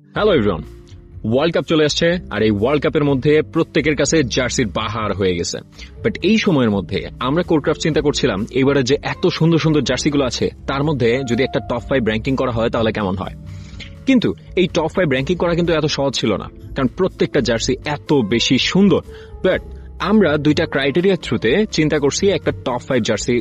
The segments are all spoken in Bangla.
হ্যালো এভরিওয়ান, ওয়ার্ল্ড কাপ চলে আসছে আর এই ওয়ার্ল্ড কাপের মধ্যে প্রত্যেকের কাছে জার্সির বাহার হয়ে গেছে। বাট এই সময়ের মধ্যে আমরা কোডক্রাফট চিন্তা করছিলাম এবারে যে এত সুন্দর সুন্দর জার্সিগুলো আছে তার মধ্যে যদি একটা টপ 5 র্যাঙ্কিং করা হয় তাহলে কেমন হয়। কিন্তু এই টপ 5 র্যাঙ্কিং করা কিন্তু এত সহজ ছিল না, কারণ প্রত্যেকটা জার্সি এত বেশি সুন্দর। বাট আমরা দুইটা ক্রাইটেরিয়ার থ্রুতে চিন্তা করছি একটা টপ 5 জার্সি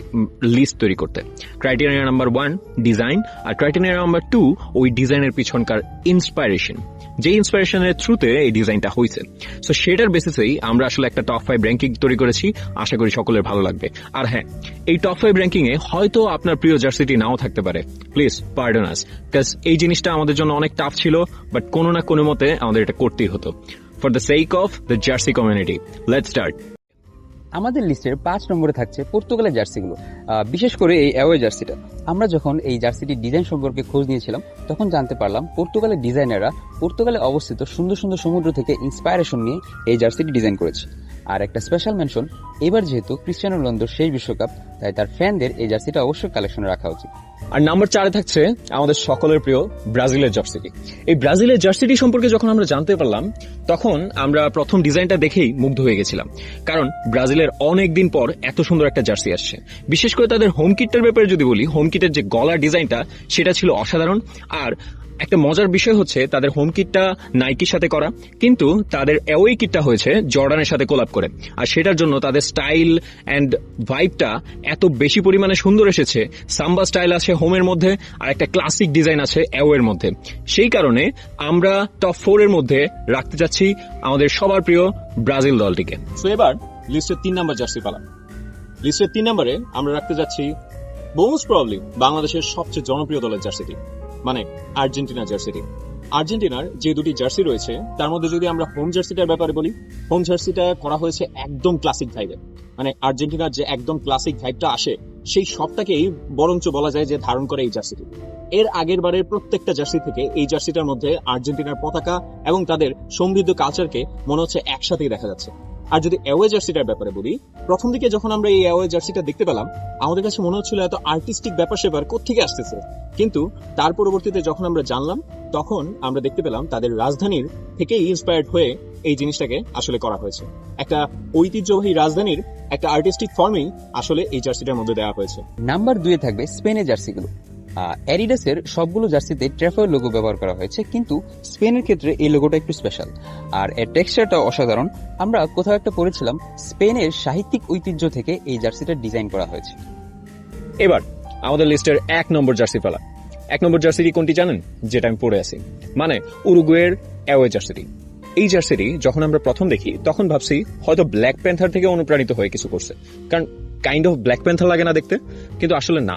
লিস্ট তৈরি করতে। ক্রাইটেরিয়া নাম্বার 1 ডিজাইন, আর ক্রাইটেরিয়া নাম্বার 2 ওই ডিজাইনের পিছনকার ইন্সপাইরেশন, যে ইন্সপাইরেশনের থ্রুতে এই ডিজাইনটা হয়েছে। সো সেটার বেসিসেই আমরা আসলে একটা টপ 5 র্যাঙ্কিং তৈরি করেছি, আশা করি সকলের ভালো লাগবে। আর হ্যাঁ, এই টপ 5 র্যাঙ্কিং এ হয়তো আপনার প্রিয় জার্সিটি নাও থাকতে পারে, প্লিজ পার্ডন আস, বিকজ এই জিনিসটা আমাদের জন্য অনেক টাফ ছিল, বাট কোনো না কোনো মতে আমাদের এটা করতেই হতো for the sake of the jersey community. Let's start. আমাদের লিস্টের 5 নম্বরে থাকছে পর্তুগালের জার্সিগুলো, বিশেষ করে এই অ্যাওয়ে জার্সিটা। আমরা যখন এই জার্সিটির ডিজাইন সম্পর্কে খোঁজ নিয়েছিলাম তখন জানতে পারলাম পর্তুগালের ডিজাইনাররা পর্তুগালে অবস্থিত সুন্দর সুন্দর সমুদ্র থেকে ইন্সপায়ারেশন নিয়ে এই জার্সিটি ডিজাইন করেছে। আর একটা স্পেশাল মেনশন, এবার যেহেতু ক্রিস্টিয়ানো রোনালদোর শেষ বিশ্বকাপ, তাই তার ফ্যানদের এই জার্সিটা অবশ্যই কালেকশনে রাখা উচিত। আর নাম্বার 4 থাকছে আমাদের সকলের প্রিয় ব্রাজিলের জার্সিটি। এই ব্রাজিলের জার্সিটি সম্পর্কে যখন আমরা জানতে পারলাম তখন আমরা প্রথম ডিজাইনটা দেখেই মুগ্ধ হয়ে গেছিলাম, কারণ ব্রাজিলের অনেক দিন পর এত সুন্দর একটা জার্সি আসছে। বিশেষ করে তাদের হোম কিটটার ব্যাপারে যদি বলি, হোম কিটের যে গলার ডিজাইনটা সেটা ছিল অসাধারণ। আর একটা মজার বিষয় হচ্ছে তাদের হোম কিটটা নাইকির সাথে করা, কিন্তু তাদের অ্যাওয়ে কিটটা হয়েছে জর্ডানের সাথে কোলাপ করে। আর সেটার জন্য তাদের স্টাইল অ্যান্ড ভাইবটা এত বেশি পরিমাণে সুন্দর এসেছে। সাম্বা স্টাইল আছে হোমের মধ্যে আর একটা ক্লাসিক ডিজাইন আছে অ্যাওয়ের মধ্যে। সেই কারণে আমরা টপ 4 এর মধ্যে রাখতে চাচ্ছি আমাদের সবার প্রিয় ব্রাজিল দলটিকে। সো এবার লিস্টের 3 নাম্বার জার্সি পালা। লিস্টের 3 নম্বরে আমরা রাখতে যাচ্ছি মোস্ট প্রবাবলি বাংলাদেশের সবচেয়ে জনপ্রিয় দলের জার্সিটি, মানে আর্জেন্টিনা জার্সিটি। আর্জেন্টিনার যে দুটি জার্সি রয়েছে তার মধ্যে যদি আমরা হোম জার্সিটার ব্যাপারে বলি, হোম জার্সিটা করা হয়েছে একদম ক্লাসিক ভাইবে, মানে আর্জেন্টিনার যে একদম ক্লাসিক ভাইবটা আসে সেই সবটাকেই বরঞ্চ বলা যায় যে ধারণ করে এই জার্সিটি। এর আগের বারের প্রত্যেকটা জার্সি থেকে এই জার্সিটার মধ্যে আর্জেন্টিনার পতাকা এবং তাদের সমৃদ্ধ কালচারকে মনে হচ্ছে একসাথেই দেখা যাচ্ছে। আর যদি অ্যাওয়ে জার্সিটার ব্যাপারে বলি, প্রথম দিকে যখন আমরা এই অ্যাওয়ে জার্সিটা দেখতে পেলাম আমাদের কাছে মনে হচ্ছিল এত আর্টিস্টিক ব্যাপার সেবার কোত্থেকে আসতেছে, কিন্তু তার পরবর্তীতে যখন আমরা জানলাম তখন আমরা দেখতে পেলাম তাদের রাজধানীর থেকে ইন্সপায়ার্ড হয়ে এই জিনিসটাকে আসলে করা হয়েছে। একটা ঐতিহ্যবাহী রাজধানীর একটা আর্টিস্টিক ফর্মেই আসলে এই জার্সিটার মধ্যে দেওয়া হয়েছে। নাম্বার 2 থাকবে স্পেনের জার্সিগুলো। অ্যাডিডাসের সবগুলো জার্সিতে ট্রাফার লোগো ব্যবহার করা হয়েছে, কিন্তু স্পেনের ক্ষেত্রে এই লোগোটা একটু স্পেশাল আর এর টেক্সচারটা অসাধারণ। আমরা কোথাও একটা পড়েছিলাম স্পেনের সাহিত্যিক ঐতিহ্য থেকে এই জার্সিটা ডিজাইন করা হয়েছে। এবার আমাদের লিস্টের 1 নম্বর জার্সি পালা। 1 নম্বর জার্সিটি কোনটি জানেন? যেটা আমি পরে আছি, মানে উরুগুয়ের অ্যাওয়ে জার্সিটি। এই জার্সিটি যখন আমরা প্রথম দেখি তখন ভাবছি হয়তো ব্ল্যাক প্যান্থার থেকে অনুপ্রাণিত হয়ে কিছু করছে, কারণ কাইন্ড অফ ব্ল্যাক প্যান্থার লাগে না দেখতে, কিন্তু আসলে না।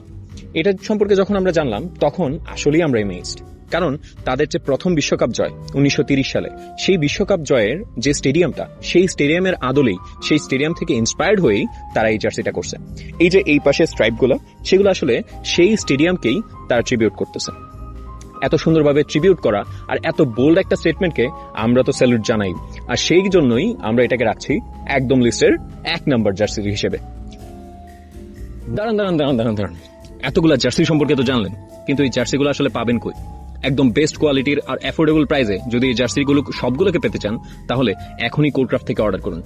এটা সম্পর্কে যখন আমরা জানলাম তখন আসলেই আমরা এমেজড, কারণ তাদের যে প্রথম বিশ্বকাপ জয় 1930 সালে, সেই বিশ্বকাপ জয়ের যে স্টেডিয়ামটা, সেই স্টেডিয়ামের আদলেই, সেই স্টেডিয়াম থেকে ইন্সপায়ার্ড হয়েই তারা এই জার্সিটা করছে। এই যে এই পাশে স্ট্রাইপগুলো, সেগুলো আসলে সেই স্টেডিয়ামকেই তারা ট্রিবিউট করতেছে। এত সুন্দরভাবে ট্রিবিউট করা আর এত বোল্ড একটা স্টেটমেন্টকে আমরা তো স্যালুট জানাই, আর সেই জন্যই আমরা এটাকে রাখছি একদম লিস্টের 1 নম্বর জার্সি হিসেবে। দাঁড়ান, এতগুলা জার্সি সম্পর্কে তো জানলেন, কিন্তু এই জার্সিগুলো আসলে পাবেন কই? একদম বেস্ট কোয়ালিটির আর অ্যাফোর্ডেবল প্রাইসে যদি এই জার্সিগুলো সবগুলোকে পেতে চান তাহলে এখনই কোডক্রাফট থেকে অর্ডার করুন।